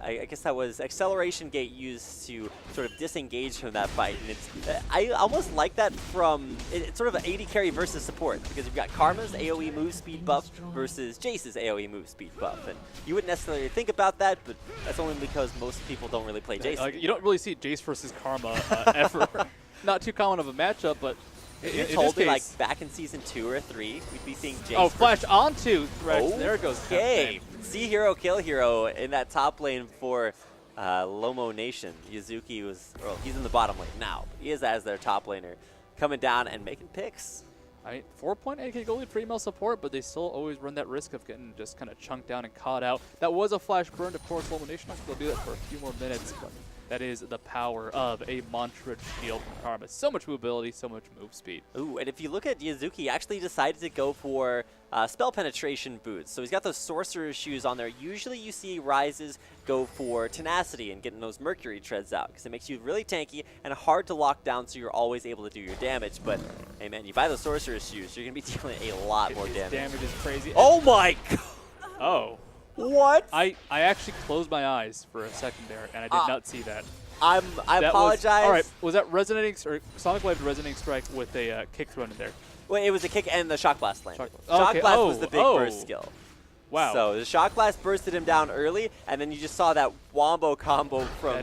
I guess that was Acceleration Gate used to sort of disengage from that fight. And it's, I almost like that from, it's sort of an 80 carry versus support, because you've got Karma's AoE move speed buff versus Jace's AoE move speed buff. And you wouldn't necessarily think about that, but that's only because most people don't really play Jace. You don't really see Jace versus Karma ever. Not too common of a matchup, but you told me, like, back in Season 2 or 3, we'd be seeing Jace. Oh, flash onto Thresh. Oh, there it goes. Okay. See hero, kill hero in that top lane for Lomo Nation. Yuzuki was, well, he's in the bottom lane now. But he is as their top laner, coming down and making picks. I mean, 4.8k gold lead for email support, but they still always run that risk of getting just kind of chunked down and caught out. That was a flash burn, of course. Lomo Nation will do that for a few more minutes, but that is the power of a Mantra shield from Karma. So much mobility, so much move speed. Ooh, and if you look at Yuzuki, he actually decided to go for spell penetration boots. So he's got those sorcerer's shoes on there. Usually you see Rises go for tenacity and getting those Mercury treads out, because it makes you really tanky and hard to lock down, so you're always able to do your damage. But hey man, you buy those sorcerer's shoes, you're going to be dealing a lot more damage. Damage is crazy. Oh my god! Oh. What? I actually closed my eyes for a second there, and I did not see that. I apologize. All right, was that resonating or Sonic Wave resonating strike with a kick thrown in there? Well, it was a kick and the Shock Blast landed. Shock Blast. Shock Blast was the big burst skill. Wow. So the Shock Blast bursted him down early, and then you just saw that wombo combo from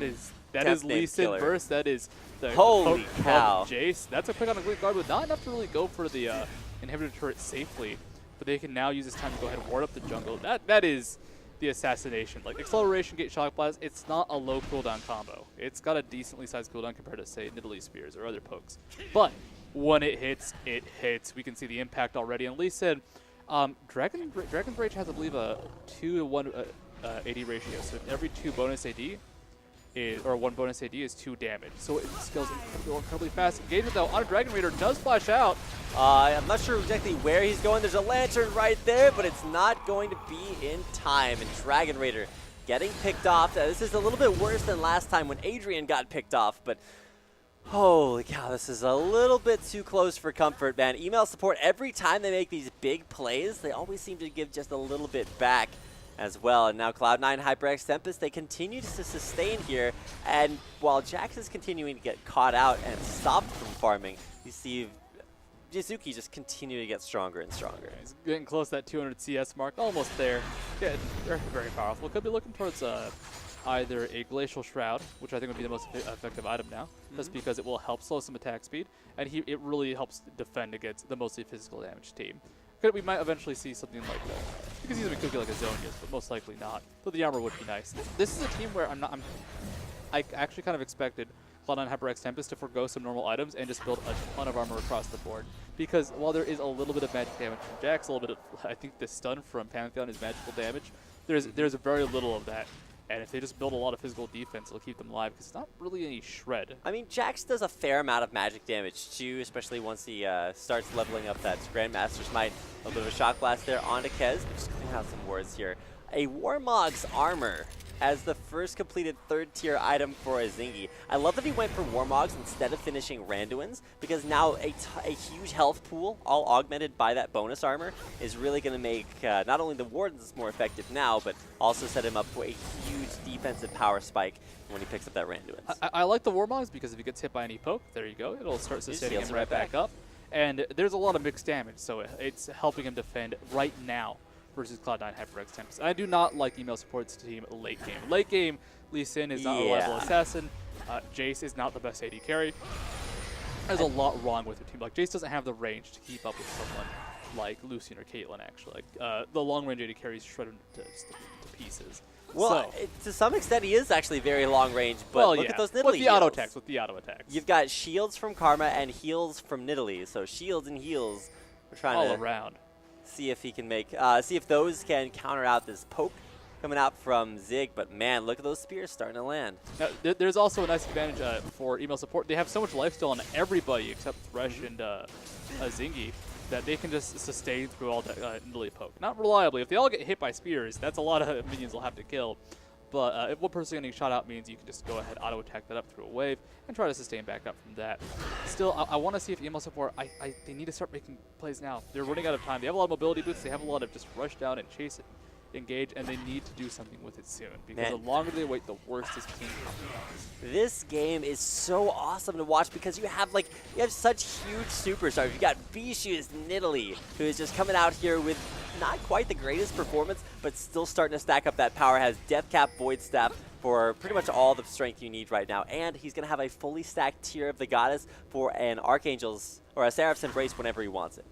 that is Lee Sin burst. That is the holy poke cow. From Jace. That's a quick on a quick guard, but not enough to really go for the inhibitor turret safely. But they can now use this time to go ahead and ward up the jungle. That is the assassination. Like acceleration gate Shock Blast, it's not a low cooldown combo. It's got a decently sized cooldown compared to say Nidalee Spears or other pokes. But when it hits, it hits. We can see the impact already. And Lee said, Dragon's Rage has, I believe, a 2 to 1 AD ratio. So every 2 bonus AD or 1 bonus AD is 2 damage. So it scales incredibly fast. Engagement though on a Dragon Raider does flash out. I'm not sure exactly where he's going. There's a lantern right there, but it's not going to be in time. And Dragon Raider getting picked off. This is a little bit worse than last time when Adrian got picked off, but holy cow, this is a little bit too close for comfort, man. Email support, every time they make these big plays, they always seem to give just a little bit back as well. And now Cloud9, HyperX, Tempest, they continue to sustain here. And while Jax is continuing to get caught out and stopped from farming, you see Jizuki just continue to get stronger and stronger. He's getting close to that 200 CS mark, almost there. Yeah, very, very powerful. Could be looking towards either a Glacial Shroud, which I think would be the most effective item now, just because it will help slow some attack speed, and it really helps defend against the mostly physical damage team. We might eventually see something like that. You can see something could be like a Zonius, but most likely not. Though the armor would be nice. This is a team where I actually kind of expected Cloud9 HyperX Tempest to forgo some normal items and just build a ton of armor across the board. Because while there is a little bit of magic damage from Jax, a little bit of, I think the stun from Pantheon is magical damage, there's very little of that. And if they just build a lot of physical defense, it'll keep them alive, because it's not really any shred. I mean, Jax does a fair amount of magic damage, too, especially once he starts leveling up that Grandmaster's Might. A little bit of a Shock Blast there onto Kez. Just cleaning out some wards here. A Warmog's Armor as the first completed 3rd tier item for a Zingy. I love that he went for Warmogs instead of finishing Randuins, because now a huge health pool, all augmented by that bonus armor, is really going to make not only the Wardens more effective now, but also set him up for a huge defensive power spike when he picks up that Randuins. I like the Warmogs because if he gets hit by any poke, there you go, it'll start sustaining him right back up. And there's a lot of mixed damage, so it's helping him defend right now versus Cloud9 HyperX Tempest. I do not like email support's team late game. Late game, Lee Sin is not a reliable assassin. Jace is not the best AD carry. There's a lot wrong with their team. Like, Jace doesn't have the range to keep up with someone like Lucian or Caitlyn, actually. The long-range AD carries shred him to pieces. Well, to some extent, he is actually very long-range, but look at those Nidalee with the heals. auto attacks. You've got shields from Karma and heals from Nidalee, so shields and heals. We're trying all to around. See if he can make, see if those can counter out this poke coming out from Zig. But man, look at those spears starting to land. Now, there's also a nice advantage for email support. They have so much lifesteal on everybody except Thresh and Zingy that they can just sustain through all that Nidalee poke. Not reliably. If they all get hit by spears, that's a lot of minions they'll have to kill. But if one person getting shot out means you can just go ahead, auto-attack that up through a wave, and try to sustain back up from that. Still, I want to see if email support, they need to start making plays now. They're running out of time. They have a lot of mobility boosts. They have a lot of just rush down and chase it, engage, and they need to do something with it soon. Because the longer they wait, the worse this team becomes. This game is so awesome to watch because you have such huge superstars. You got Bishu's Nidalee, who is just coming out here with not quite the greatest performance, but still starting to stack up that power. Has Death Cap, Void Staff for pretty much all the strength you need right now, and he's going to have a fully stacked Tear of the Goddess for an Archangel's or a Seraph's Embrace whenever he wants it.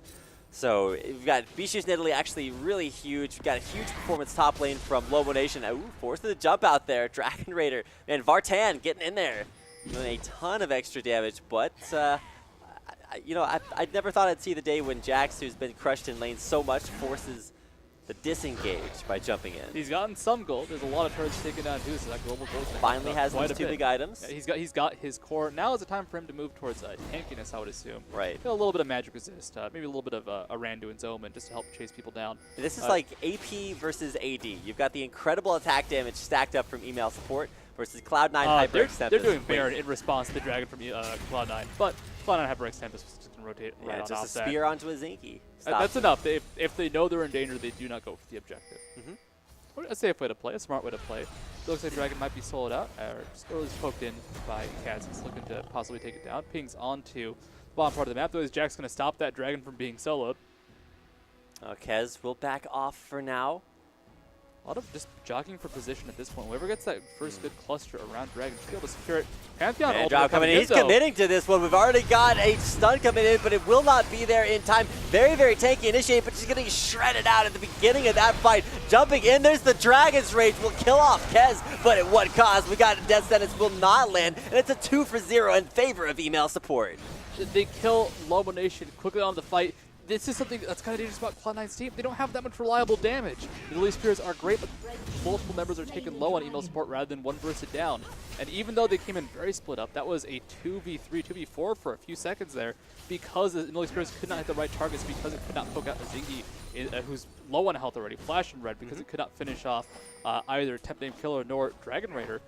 So we've got Bishu's Nidalee actually really huge. We've got a huge performance top lane from Lobo Nation. Ooh, forced to the jump out there. Dragon Raider. And Vartan getting in there. Doing a ton of extra damage, but I never thought I'd see the day when Jax, who's been crushed in lane so much, forces the disengage by jumping in. He's gotten some gold. There's a lot of turrets taken down too, so that global gold finally has those 2 big items. Yeah, he's got his core. Now is the time for him to move towards tankiness, I would assume. Right. Got a little bit of magic resist, maybe a little bit of a Randuin's Omen just to help chase people down. This is like AP versus AD. You've got the incredible attack damage stacked up from email support versus Cloud9 HyperX Tempest. They're doing Baron in response to the Dragon from Cloud9, but Cloud9 HyperX Tempest was just going to rotate right on off that. Just a spear onto a Zinky. That's enough. If they know they're in danger, they do not go for the objective. a safe way to play, a smart way to play. It looks like Dragon might be soloed out, or just poked in by Kaz. He's looking to possibly take it down. Pings onto the bottom part of the map, though, is Jack's going to stop that Dragon from being soloed. Kez will back off for now. A lot of just jockeying for position at this point. Whoever gets that first good cluster around Dragon should be able to secure it. Pantheon Man ultimate drop coming in. He's though. committing to this one. We've already got a stun coming in, but it will not be there in time. Very, very tanky initiate, but she's getting shredded out at the beginning of that fight. Jumping in, there's the Dragon's Rage. Will kill off Kez, but at what cost? We got a death sentence will not land, and it's a 2 for 0 in favor of email support. They kill Lobo Nation quickly on the fight. This is something that's kind of dangerous about Cloud9's team. They don't have that much reliable damage. The Elite Spears are great, but multiple members are taken low on email support rather than one bursted down. And even though they came in very split up, that was a 2v3, 2v4 for a few seconds there because the Elite Spears could not hit the right targets because it could not poke out Zingy, who's low on health already, flash in red, because it could not finish off either Temp Name Killer nor Dragon Raider.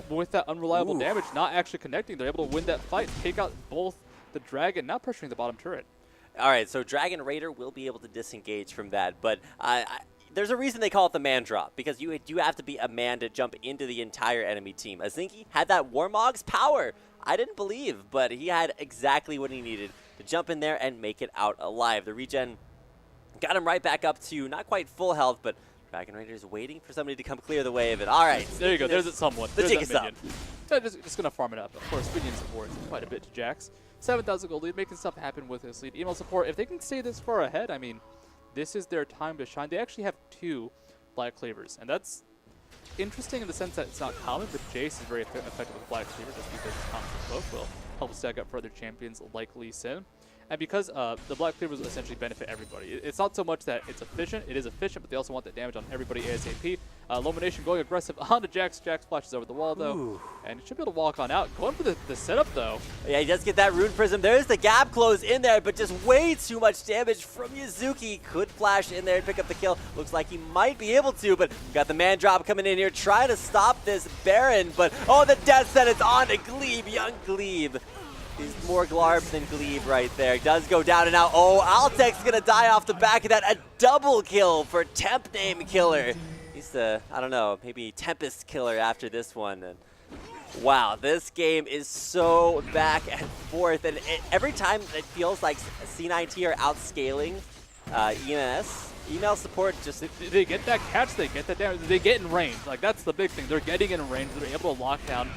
With that unreliable damage not actually connecting, they're able to win that fight, take out both the Dragon, now pressuring the bottom turret. All right, so Dragon Raider will be able to disengage from that, but there's a reason they call it the man drop, because you do have to be a man to jump into the entire enemy team. Azinki had that Warmog's power. I didn't believe, but he had exactly what he needed to jump in there and make it out alive. The regen got him right back up to not quite full health, but Dragon Raider is waiting for somebody to come clear the way of it. All right. There you go. There's someone. The There's jig is up. Just going to farm it up. Of course, minions are worth quite a bit to Jax. 7,000 gold lead, making stuff happen with his lead. Email support, if they can stay this far ahead, I mean, this is their time to shine. They actually have 2 Black Cleavers, and that's interesting in the sense that it's not common, but Jace is very effective with Black Cleaver just because it's common with both will help stack up for other champions like Lee Sin. And because the Black Cleavers essentially benefit everybody. It's not so much that it's efficient, it is efficient, but they also want that damage on everybody ASAP. Illumination going aggressive onto Jax. Jax flashes over the wall, though. Ooh. And he should be able to walk on out. Going for the setup, though. Yeah, he does get that Rune Prism. There's the gap close in there, but just way too much damage from Yuzuki. Could flash in there and pick up the kill. Looks like he might be able to, but we've got the man drop coming in here, trying to stop this Baron. But, oh, the death sentence on to Glebe, young Glebe. He's more Glarb than Glebe right there. Does go down and out. Oh, Altec's going to die off the back of that. A double kill for Temp Name Killer. He's the, I don't know, maybe Tempest Killer after this one. And wow, this game is so back and forth. And every time it feels like C9T are outscaling EMS. Email support just... They get that catch, they get that damage, they get in range. Like, that's the big thing. They're getting in range, they're able to lock down.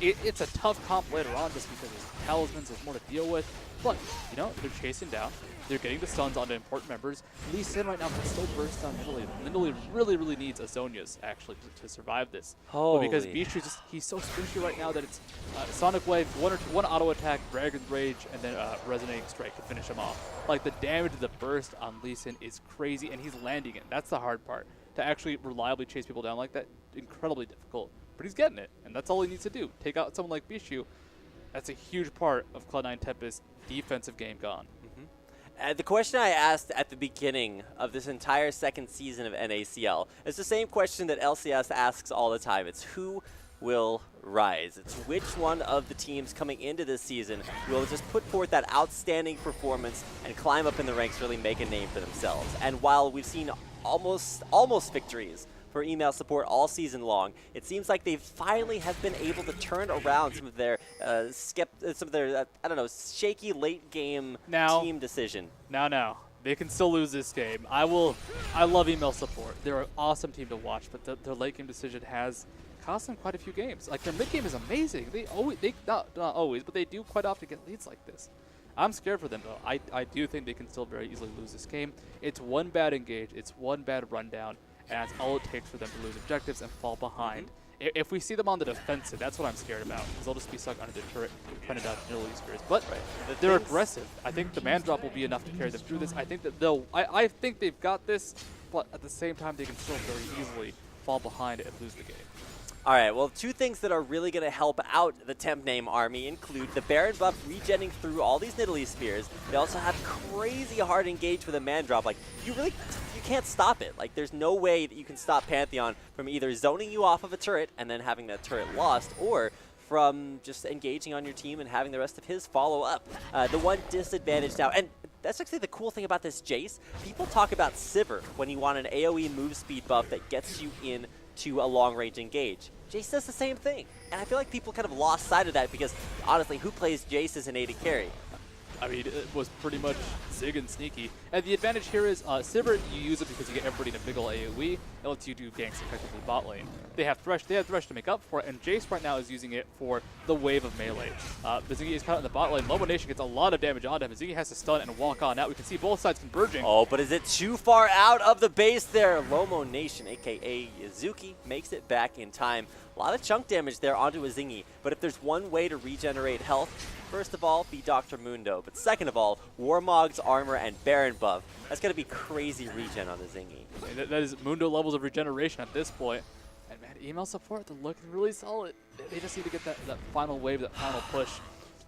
It's a tough comp later on just because there's talismans, there's more to deal with. But, you know, they're chasing down. They're getting the stuns onto important members. Lee Sin right now can still burst down Nidalee. Nidalee really needs Azonius, actually, to survive this. Holy. But because Bishu he's so squishy right now that it's Sonic Wave, one auto attack, Dragon's Rage, and then Resonating Strike to finish him off. Like, the damage of the burst on Lee Sin is crazy, and he's landing it. That's the hard part. To actually reliably chase people down like that, incredibly difficult. But he's getting it, and that's all he needs to do. Take out someone like Bishu. That's a huge part of Cloud9 Tempest's defensive game gone. The question I asked at the beginning of this entire second season of NACL is the same question that LCS asks all the time. It's who will rise? It's which one of the teams coming into this season will just put forth that outstanding performance and climb up in the ranks, really make a name for themselves. And while we've seen almost victories for email support all season long, it seems like they finally have been able to turn around some of their I don't know, shaky late game team decision. Now, they can still lose this game. I love email support. They're an awesome team to watch, but their late game decision has cost them quite a few games. Like, their mid game is amazing. Not always, but they do quite often get leads like this. I'm scared for them, though. I do think they can still very easily lose this game. It's one bad engage. It's one bad rundown. And that's all it takes for them to lose objectives and fall behind. If we see them on the defensive, that's what I'm scared about, because they'll just be stuck under the turret trying to dodge Nidalee Spears. But they're aggressive. I think the man drop will be enough to carry them through this. I think that I think they've got this, but at the same time, they can still very easily fall behind and lose the game. All right, well, 2 things that are really going to help out the Temp Name army include the Baron buff regenning through all these Nidalee Spears. They also have crazy hard engage with a man drop. Like, you can't stop it. Like, there's no way that you can stop Pantheon from either zoning you off of a turret and then having that turret lost, or from just engaging on your team and having the rest of his follow up. The one disadvantage now, and that's actually the cool thing about this Jace. People talk about Sivir when you want an AoE move speed buff that gets you into a long-range engage. Jace does the same thing, and I feel like people kind of lost sight of that because, honestly, who plays Jace as an AD carry? I mean, it was pretty much Zig and Sneaky. And the advantage here is Sivir, you use it because you get everybody in a big ol' AoE. It lets you do ganks effectively bot lane. They have Thresh to make up for it, and Jace right now is using it for the wave of melee. Ziggy is caught in the bot lane. Lobo Nation gets a lot of damage onto him. Ziggy has to stun and walk on out. We can see both sides converging. Oh, but is it too far out of the base there? Lomo Nation, aka Yuzuki, makes it back in time. A lot of chunk damage there onto a Zingy, but if there's one way to regenerate health, first of all, be Dr. Mundo, but second of all, Warmog's armor and Baron buff. That's going to be crazy regen on the Zingy. That is Mundo levels of regeneration at this point. And man, email support, they're looking really solid. They just need to get that final wave, that final push.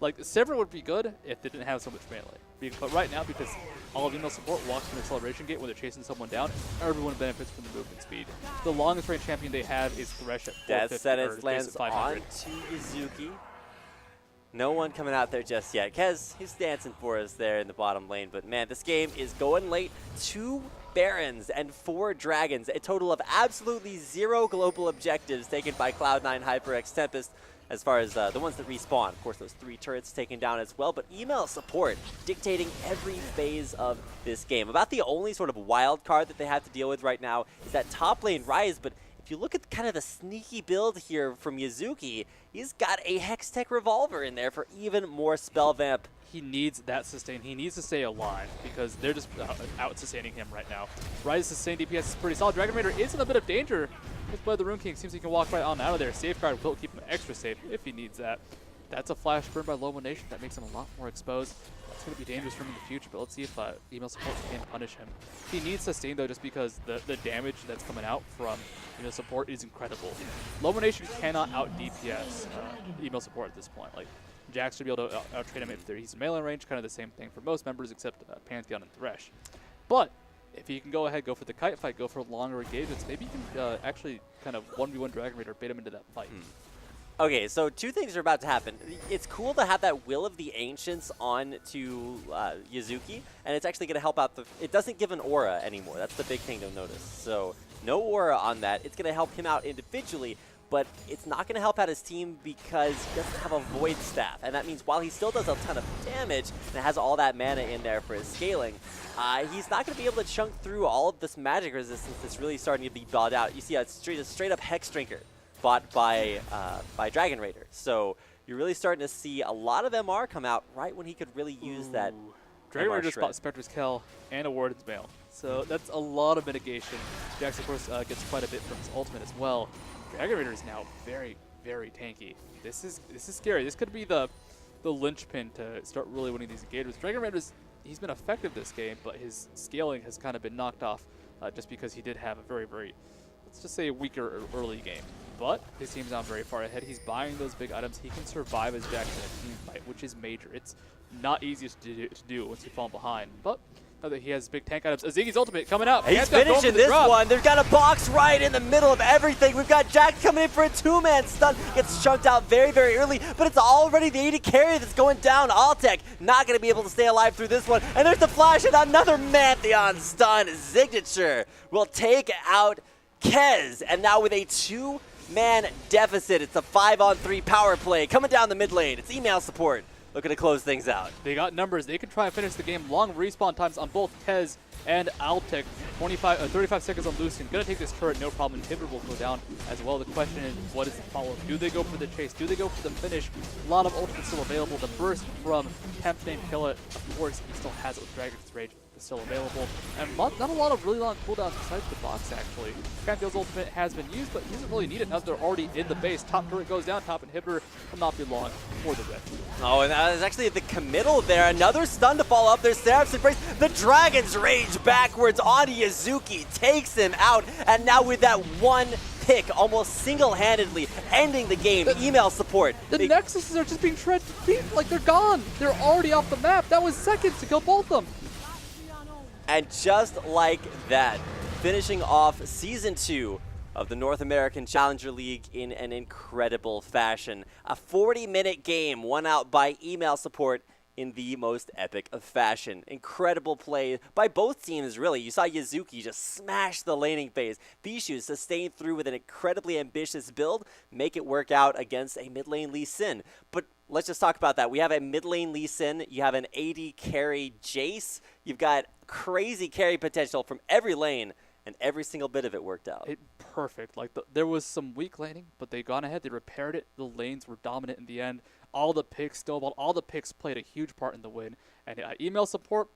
Like, Sivir would be good if they didn't have so much melee. But right now, because all of email support walks from the acceleration gate when they're chasing someone down, everyone benefits from the movement speed. The longest range champion they have is Thresh at 450 Death Sentence or lands 500. onto Yuzuki. No one coming out there just yet. Kez, he's dancing for us there in the bottom lane, but man, this game is going late. 2 Barons and 4 Dragons, a total of absolutely 0 global objectives taken by Cloud9, HyperX, Tempest, as far as the ones that respawn. Of course, those 3 turrets taken down as well, but email support dictating every phase of this game. About the only sort of wild card that they have to deal with right now is that top lane Ryze, but if you look at kind of the sneaky build here from Yuzuki, he's got a Hextech Revolver in there for even more spell vamp. He needs that sustain. He needs to stay alive because they're just out-sustaining him right now. Ryze's sustain DPS is pretty solid. Dragon Raider is in a bit of danger. His Blood of the Rune King seems he can walk right on out of there. Safeguard will keep him extra safe if he needs that. That's a flash burn by Lobo Nation that makes him a lot more exposed. That's going to be dangerous for him in the future, but let's see if email support can punish him. He needs sustain though, just because the damage that's coming out from email support is incredible. Lobo Nation cannot out DPS email support at this point. Like, Jax should be able to out-trade him if he's in melee range, kind of the same thing for most members except Pantheon and Thresh. But if you can go ahead, go for the kite fight, go for longer engagements, maybe you can actually kind of 1v1 Dragon Raider, bait him into that fight. Okay, so 2 things are about to happen. It's cool to have that Will of the Ancients on to Yuzuki, and it's actually going to help out it doesn't give an aura anymore. That's the big thing to notice. So no aura on that. It's going to help him out individually, but it's not going to help out his team because he doesn't have a Void Staff. And that means while he still does a ton of damage and has all that mana in there for his scaling, he's not going to be able to chunk through all of this magic resistance that's really starting to be bought out. You see a straight up Hex Drinker bought by Dragon Raider. So you're really starting to see a lot of MR come out right when he could really use that. Dragon Raider just bought Spectre's Kell and a Warden's Mail. So that's a lot of mitigation. Jax, of course, gets quite a bit from his ultimate as well. Dragon Raider is now very, very tanky. This is scary. This could be the linchpin to start really winning these engagements. Dragon Raider, he's been effective this game, but his scaling has kind of been knocked off just because he did have a very, very, let's just say, a weaker early game. But his team's not very far ahead. He's buying those big items. He can survive as Jax in a team fight, which is major. It's not easy to do once you fall behind. But now that he has big tank items, Ziggy's ultimate coming out. He's finishing this one. They've got a box right in the middle of everything. We've got Jax coming in for a 2-man stun. Gets chunked out very, very early, but it's already the AD carry that's going down. Altec not going to be able to stay alive through this one. And there's the flash and another Pantheon stun. Signature will take out Kez. And now with a 2-man deficit, it's a 5-on-3 power play coming down the mid lane. It's email support looking to close things out. They got numbers. They can try and finish the game. Long respawn times on both Kez and Altec. 35 seconds on Lucian. Gonna take this turret, no problem. Inhibitor will go down as well. The question is, what is the follow-up? Do they go for the chase? Do they go for the finish? A lot of ultimates still available. The burst from Temp named Kill It. Of course, he still has it with Dragon's Rage. Still available, and not a lot of really long cooldowns besides the box, actually. Pantheon's ultimate has been used, but he doesn't really need it now that they're already in the base. Top turret goes down, top inhibitor will not be long for the red. Oh, and that is actually the committal there. Another stun to follow up. There's Seraph's Embrace. The Dragon's Rage backwards onto Yuzuki, takes him out, and now with that one pick, almost single-handedly ending the game. Email support. The Nexuses are just being shredded, like they're gone. They're already off the map. That was seconds to kill both of them. And just like that, finishing off Season 2 of the North American Challenger League in an incredible fashion. A 40-minute game won out by email support in the most epic of fashion. Incredible play by both teams, really. You saw Yazuki just smash the laning phase. Bishu sustained through with an incredibly ambitious build, make it work out against a mid lane Lee Sin. But let's just talk about that. We have a mid lane Lee Sin, you have an AD carry Jace, you've got crazy carry potential from every lane, and every single bit of it worked out. Perfect. Like, there was some weak laning, but they gone ahead, they repaired it. The lanes were dominant in the end. All the picks snowballed. All the picks played a huge part in the win. And email support,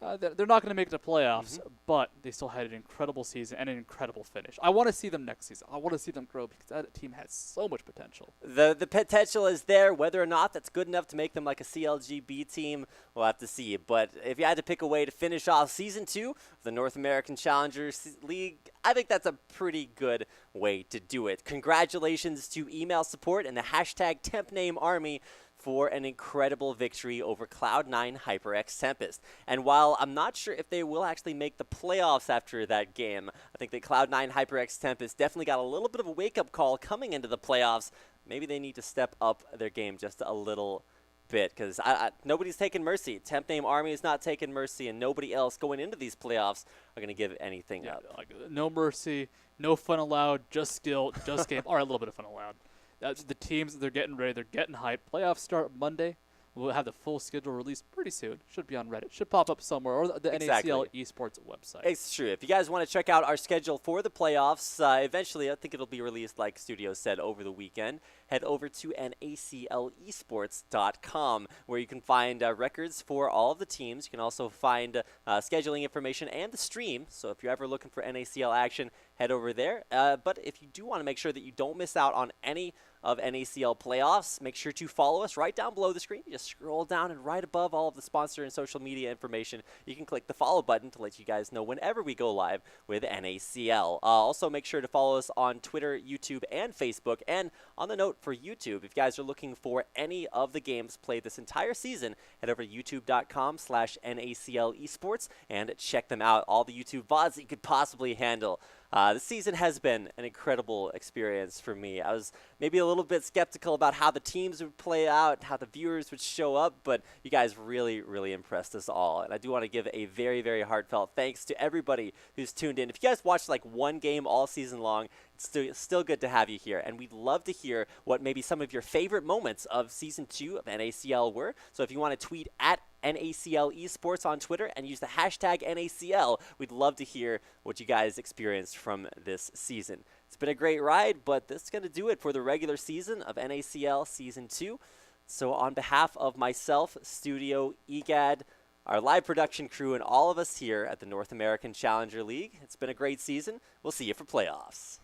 they're not going to make it to playoffs, but they still had an incredible season and an incredible finish. I want to see them next season. I want to see them grow because that team has so much potential. The potential is there. Whether or not that's good enough to make them like a CLGB team, we'll have to see. But if you had to pick a way to finish off Season 2 of the North American Challengers League, I think that's a pretty good way to do it. Congratulations to email support and the hashtag TempNameArmy for an incredible victory over Cloud9 HyperX Tempest. And while I'm not sure if they will actually make the playoffs after that game, I think that Cloud9 HyperX Tempest definitely got a little bit of a wake-up call coming into the playoffs. Maybe they need to step up their game just a little bit, because nobody's taking mercy. TempNameArmy is not taking mercy, and nobody else going into these playoffs are going to give anything up. Like, no mercy, no fun allowed, just skill, just game. All right, a little bit of fun allowed. That's the teams, they're getting ready, they're getting hyped. Playoffs start Monday. We'll have the full schedule released pretty soon. Should be on Reddit. Should pop up somewhere, or the NACL esports website. It's true. If you guys want to check out our schedule for the playoffs, eventually I think it'll be released, like Studio said, over the weekend. Head over to NACLesports.com, where you can find records for all of the teams. You can also find scheduling information and the stream. So if you're ever looking for NACL action, head over there. But if you do want to make sure that you don't miss out on any of NACL playoffs, make sure to follow us right down below the screen. Just scroll down, and right above all of the sponsor and social media information, you can click the follow button to let you guys know whenever we go live with NACL. Also, make sure to follow us on Twitter, YouTube, and Facebook. And on the note for YouTube, if you guys are looking for any of the games played this entire season, head over to youtube.com/NACL esports and check them out. All the YouTube VODs that you could possibly handle. This season has been an incredible experience for me. I was maybe a little bit skeptical about how the teams would play out, how the viewers would show up, but you guys really, really impressed us all. And I do want to give a very, very heartfelt thanks to everybody who's tuned in. If you guys watched like one game all season long, it's still good to have you here. And we'd love to hear what maybe some of your favorite moments of Season 2 of NACL were. So if you want to tweet at NACL Esports on Twitter and use the hashtag NACL, we'd love to hear what you guys experienced from this season. It's been a great ride, but this is going to do it for the regular season of NACL Season 2. So on behalf of myself, Studio, EGAD, our live production crew, and all of us here at the North American Challenger League, it's been a great season. We'll see you for playoffs.